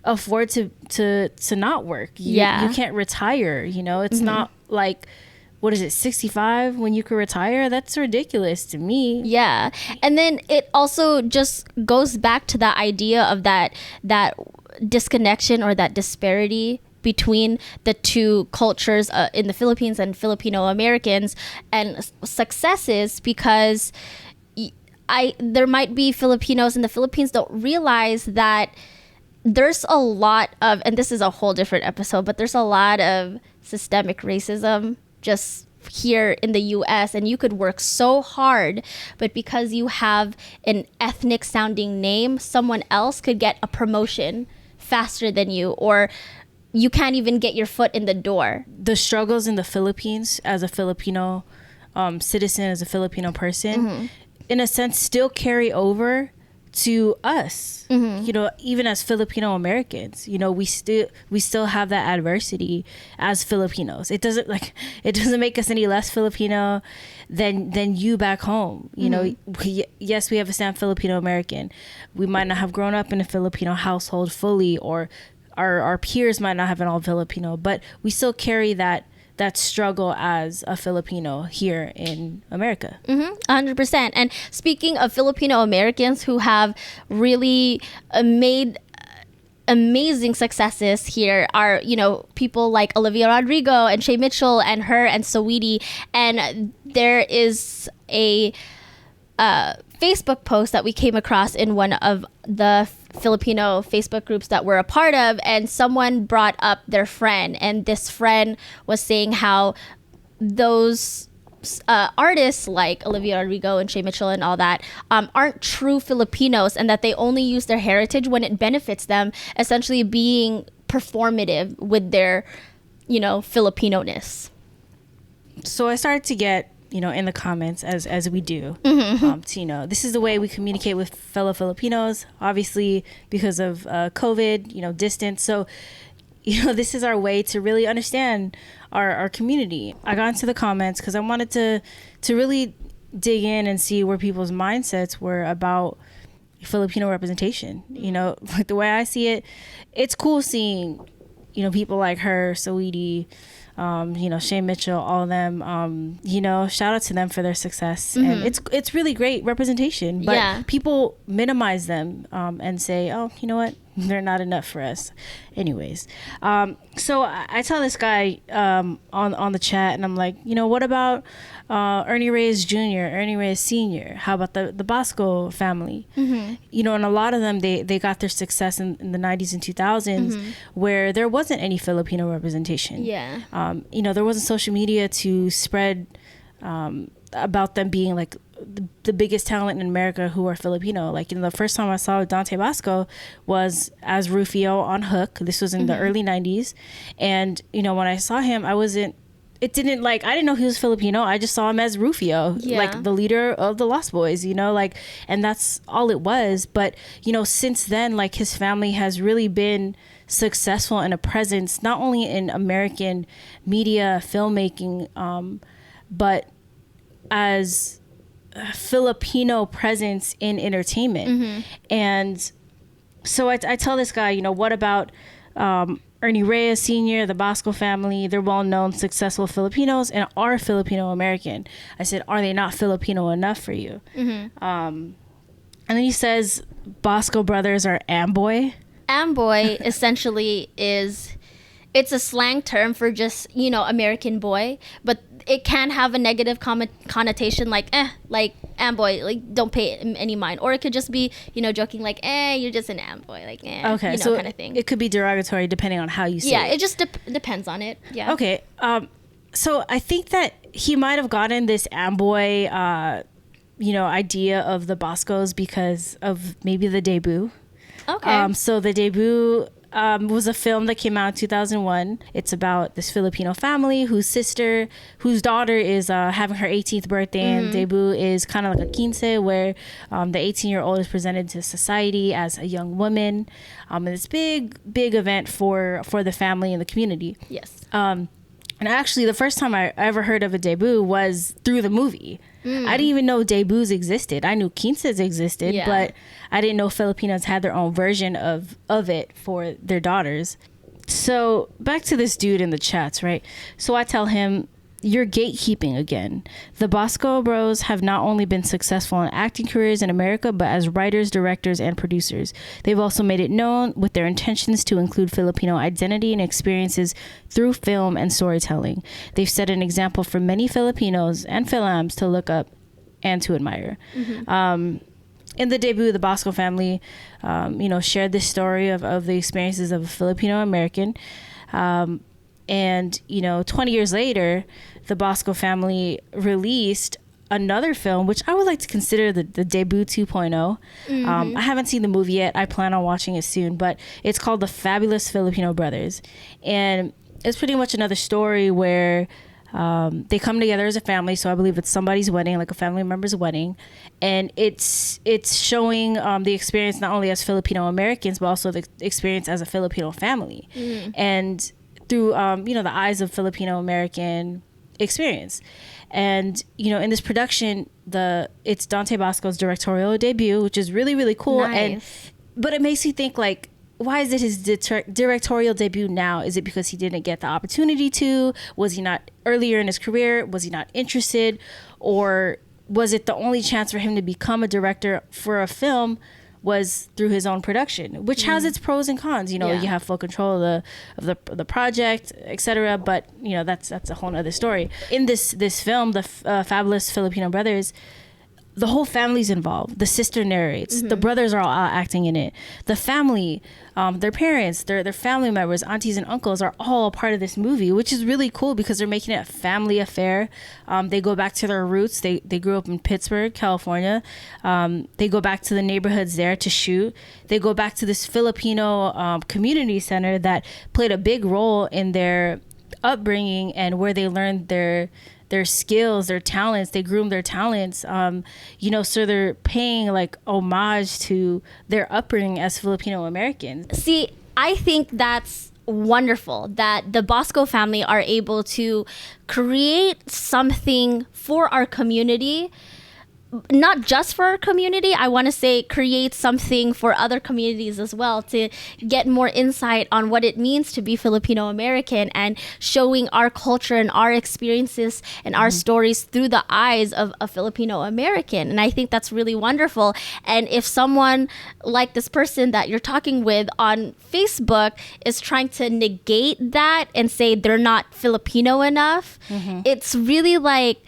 afford to not work. You can't retire, you know. It's not like, what is it, 65 when you could retire? That's ridiculous to me. Yeah. And then it also just goes back to the idea of that disconnection or that disparity between the two cultures in the Philippines and Filipino-Americans and successes, because there might be Filipinos in the Philippines don't realize that there's a lot of, and this is a whole different episode, but there's a lot of systemic racism just here in the US, and you could work so hard, but because you have an ethnic sounding name, someone else could get a promotion faster than you, or you can't even get your foot in the door. The struggles in the Philippines as a Filipino citizen, as a Filipino person, in a sense still carry over to us. You know, even as Filipino-Americans, you know, we still have that adversity as Filipinos. It doesn't make us any less Filipino than you back home. You know, yes, we have a stamp Filipino-American. We might not have grown up in a Filipino household fully, or our peers might not have been all Filipino, but we still carry that struggle as a Filipino here in America. 100%. And speaking of Filipino Americans who have really made amazing successes here are, you know, people like Olivia Rodrigo and Shay Mitchell and her and Saweetie. And there is a Facebook post that we came across in one of the Filipino Facebook groups that we're a part of, and someone brought up their friend, and this friend was saying how those artists like Olivia Rodrigo and Shay Mitchell and all that aren't true Filipinos, and that they only use their heritage when it benefits them, essentially being performative with their, you know, Filipino-ness. So I started to get, you know, in the comments, as we do, to, you know, this is the way we communicate with fellow Filipinos, obviously because of COVID, you know, distance. So, you know, this is our way to really understand our community. I got into the comments because I wanted to really dig in and see where people's mindsets were about Filipino representation. You know, like the way I see it, it's cool seeing, you know, people like her, Saweetie, you know, Shay Mitchell, all of them, you know, shout out to them for their success. And it's really great representation, but people minimize them and say, oh, you know what, they're not enough for us. Anyways, so I tell this guy on the chat, and I'm like, you know, what about Ernie Reyes Jr., Ernie Reyes Sr.? How about the Bosco family? You know, and a lot of them, they got their success in the 90s and 2000s where there wasn't any Filipino representation. You know, there wasn't social media to spread about them being like the biggest talent in America who are Filipino. Like, you know, the first time I saw Dante Bosco was as Rufio on Hook. This was in the early 90s. And, you know, when I saw him, I didn't know he was Filipino. I just saw him as Rufio, like the leader of the Lost Boys, you know, like, and that's all it was. But, you know, since then, like, his family has really been successful in a presence, not only in American media, filmmaking, but as a Filipino presence in entertainment. And so I tell this guy, you know, what about Ernie Reyes Sr., the Bosco family? They're well-known, successful Filipinos and are Filipino-American. I said, are they not Filipino enough for you? And then he says, Bosco brothers are amboy. Amboy essentially it's a slang term for just, you know, American boy, but it can have a negative connotation, like amboy, like don't pay any mind, or it could just be, you know, joking, like you're just an amboy, like okay, you know, so kind of thing. It could be derogatory depending on how you say it. It just depends on it. Okay, so I think that he might have gotten this amboy you know, idea of the Boscos because of maybe the debut. Okay. So the debut was a film that came out in 2001. It's about this Filipino family whose daughter is having her 18th birthday, and debut is kind of like a quince where the 18-year-old is presented to society as a young woman. And it's big event for the family and the community. Yes. And actually, the first time I ever heard of a debut was through the movie. I didn't even know debuts existed. I knew quinces existed, but I didn't know Filipinos had their own version of it for their daughters. So back to this dude in the chats, right? So I tell him, you're gatekeeping again. The Bosco Bros have not only been successful in acting careers in America, but as writers, directors, and producers. They've also made it known with their intentions to include Filipino identity and experiences through film and storytelling. They've set an example for many Filipinos and Fil-Ams to look up and to admire. In the debut, the Bosco family, shared this story of the experiences of a Filipino-American. And 20 years later, the Bosco family released another film, which I would like to consider the debut 2.0. I haven't seen the movie yet. I plan on watching it soon, but it's called The Fabulous Filipino Brothers. And it's pretty much another story where they come together as a family. So I believe it's somebody's wedding, like a family member's wedding. And it's showing the experience not only as Filipino Americans, but also the experience as a Filipino family. And through the eyes of Filipino American experience. And in this production, it's Dante Bosco's directorial debut, which is really, really cool. Nice. But it makes you think, like, why is it his directorial debut now? Is it because he didn't get the opportunity to? Was he not earlier in his career? Was he not interested? Or was it the only chance for him to become a director for a film was through his own production, which has its pros and cons. You have full control of the project, etc. But that's a whole other story. In this film, the Fabulous Filipino Brothers, the whole family's involved. The sister narrates. The brothers are all acting in it. The family, their parents, their family members, aunties and uncles are all a part of this movie, which is really cool because they're making it a family affair. They go back to their roots. They grew up in Pittsburgh, California. They go back to the neighborhoods there to shoot. They go back to this Filipino community center that played a big role in their upbringing and where they learned their skills, their talents. They groom their talents. So they're paying like homage to their upbringing as Filipino Americans. See, I think that's wonderful that the Bosco family are able to create something for our community. Not just for our community, I want to say create something for other communities as well to get more insight on what it means to be Filipino American and showing our culture and our experiences and our stories through the eyes of a Filipino American. And I think that's really wonderful. And if someone like this person that you're talking with on Facebook is trying to negate that and say they're not Filipino enough, it's really like,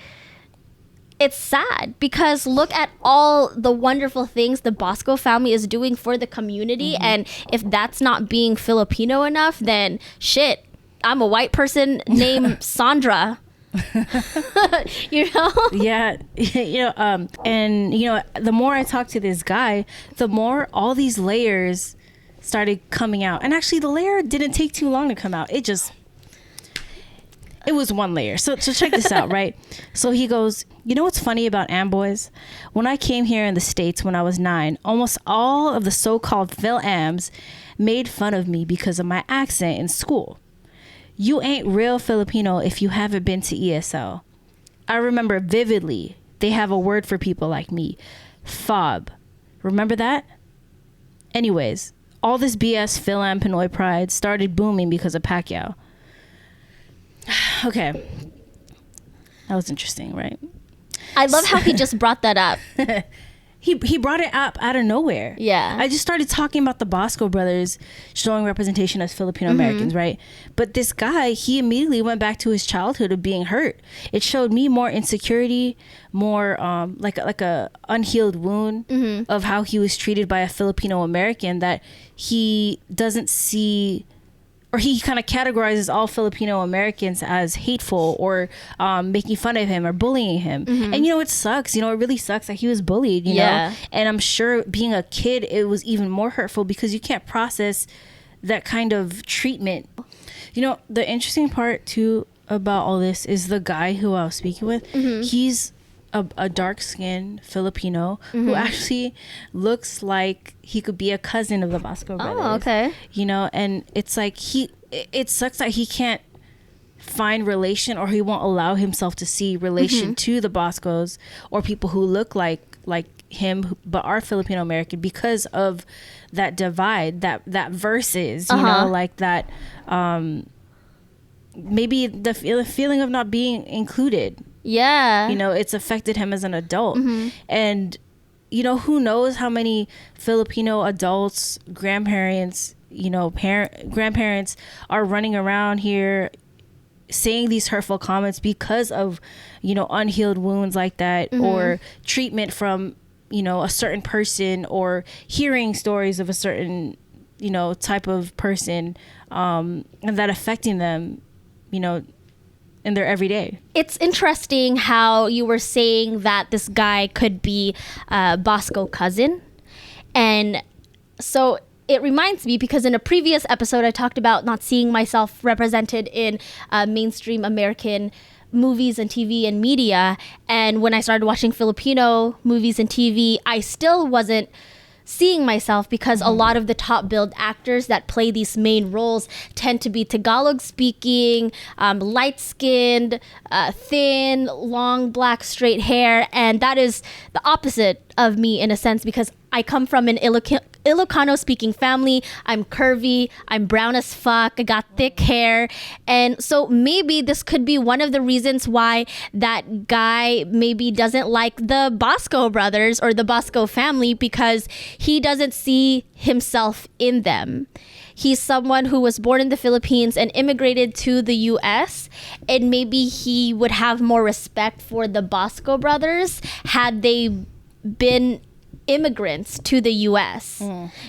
it's sad because look at all the wonderful things the Bosco family is doing for the community. And if that's not being Filipino enough, then shit, I'm a white person named Sandra. Yeah. And the more I talked to this guy, the more all these layers started coming out. And actually the layer didn't take too long to come out. It was one layer. So check this out, right? So he goes, what's funny about Amboys? When I came here in the States when I was 9, almost all of the so-called Fil-Ams made fun of me because of my accent in school. You ain't real Filipino if you haven't been to ESL. I remember vividly, they have a word for people like me. Fob. Remember that? Anyways, all this BS Fil-Am Pinoy pride started booming because of Pacquiao. Okay. That was interesting, right? I love how he just brought that up. He brought it up out of nowhere. Yeah. I just started talking about the Bosco brothers showing representation as Filipino Americans, right? But this guy, he immediately went back to his childhood of being hurt. It showed me more insecurity, more like a unhealed wound of how he was treated by a Filipino American that he doesn't see, or he kind of categorizes all Filipino Americans as hateful or making fun of him or bullying him. And it sucks. It really sucks that he was bullied, you know? And I'm sure being a kid, it was even more hurtful because you can't process that kind of treatment. The interesting part too about all this is the guy who I was speaking with. He's a dark-skinned Filipino who actually looks like he could be a cousin of the Bosco brothers. Oh, okay. And it's like it sucks that he can't find relation, or he won't allow himself to see relation to the Boscos or people who look like him but are Filipino American, because of that divide, that versus, you know, like that, maybe the feeling of not being included. Yeah. You know, it's affected him as an adult. And, you know, who knows how many Filipino adults, grandparents, you know, grandparents are running around here saying these hurtful comments because of, you know, unhealed wounds like that, or treatment from, you know, a certain person, or hearing stories of a certain, you know, type of person, and that affecting them, you know, in their everyday. It's interesting how you were saying that this guy could be a Bosco cousin. And so it reminds me, because in a previous episode, I talked about not seeing myself represented in mainstream American movies and TV and media. And when I started watching Filipino movies and TV, I still wasn't seeing myself, because a lot of the top billed actors that play these main roles tend to be Tagalog speaking, light skinned, thin, long, black, straight hair. And that is the opposite of me in a sense, because I come from an Ilocano speaking family. I'm curvy, I'm brown as fuck, I got thick hair. And so maybe this could be one of the reasons why that guy maybe doesn't like the Bosco brothers or the Bosco family, because he doesn't see himself in them. He's someone who was born in the Philippines and immigrated to the US, and maybe he would have more respect for the Bosco brothers had they been immigrants to the US.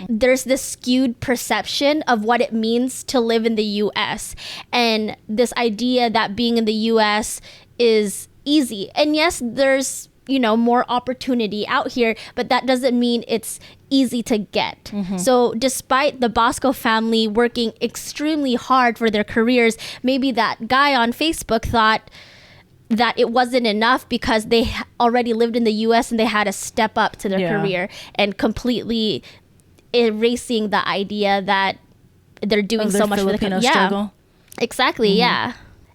There's this skewed perception of what it means to live in the US, and this idea that being in the US is easy. And yes, there's, you know, more opportunity out here, but that doesn't mean it's easy to get. So despite the Bosco family working extremely hard for their careers, maybe that guy on Facebook thought that it wasn't enough because they already lived in the US and they had to step up to their career, and completely erasing the idea that they're doing so much Filipino for the struggle. Exactly, yeah.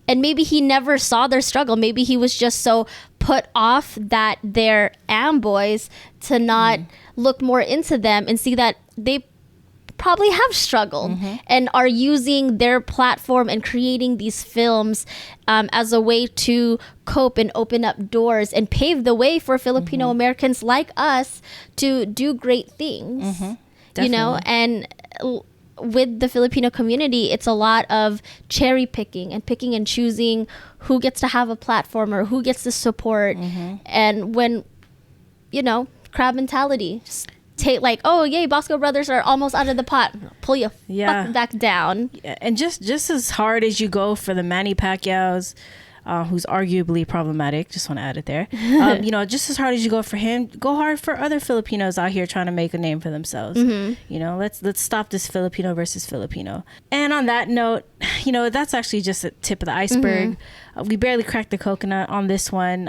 And maybe he never saw their struggle. Maybe he was just so put off that they're amboys to not look more into them and see that they probably have struggled and are using their platform and creating these films as a way to cope and open up doors and pave the way for Filipino Americans like us to do great things. You know, and with the Filipino community, it's a lot of cherry picking and picking and choosing who gets to have a platform or who gets to support. And when, you know, crab mentality, just take like, oh yay, Bosco brothers are almost out of the pot, pull you fuck back down. And just as hard as you go for the Manny Pacquiao's, who's arguably problematic, just want to add it there, you know, just as hard as you go for him, go hard for other Filipinos out here trying to make a name for themselves. You know, let's stop this Filipino versus Filipino. And on that note, you know, that's actually just a tip of the iceberg. We barely cracked the coconut on this one.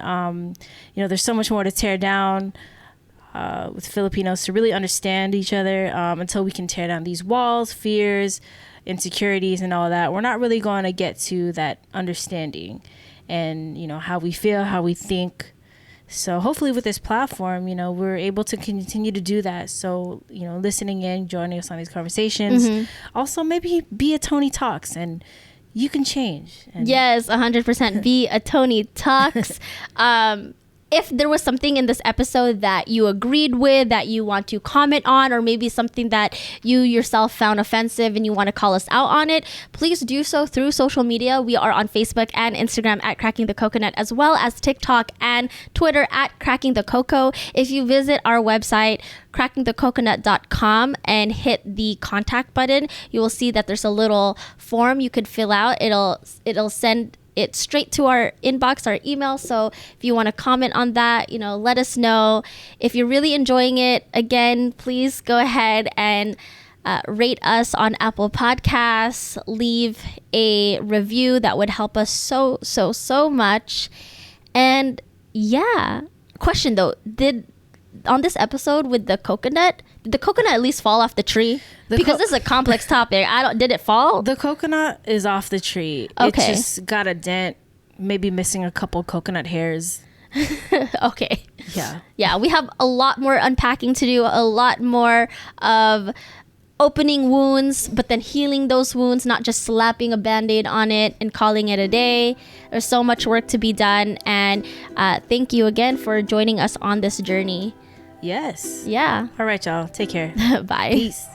You know, there's so much more to tear down with Filipinos to really understand each other, until we can tear down these walls, fears, insecurities, and all that. We're not really going to get to that understanding and, you know, how we feel, how we think. So hopefully with this platform, you know, we're able to continue to do that. So, you know, listening in, joining us on these conversations. Also, maybe be a Tony Talks and you can change. And yes, 100% be a Tony Talks. If there was something in this episode that you agreed with, that you want to comment on, or maybe something that you yourself found offensive and you want to call us out on it, please do so through social media. We are on Facebook and Instagram at Cracking the Coconut, as well as TikTok and Twitter at Cracking the Coco. If you visit our website, crackingthecoconut.com, and hit the contact button, you will see that there's a little form you could fill out. It'll send it straight to our inbox, our email. So if you want to comment on that, you know, let us know. If you're really enjoying it, again, please go ahead and rate us on Apple Podcasts. Leave a review. That would help us so much. And yeah, question though, did on this episode with the coconut, did the coconut at least fall off the tree? Because this is a complex topic. Did it fall? The coconut is off the tree. Okay. It just got a dent, maybe missing a couple coconut hairs. Okay. Yeah. Yeah, we have a lot more unpacking to do, a lot more of opening wounds, but then healing those wounds, not just slapping a band-aid on it and calling it a day. There's so much work to be done, and thank you again for joining us on this journey. Yes. Yeah. All right, y'all. Take care. Bye. Peace.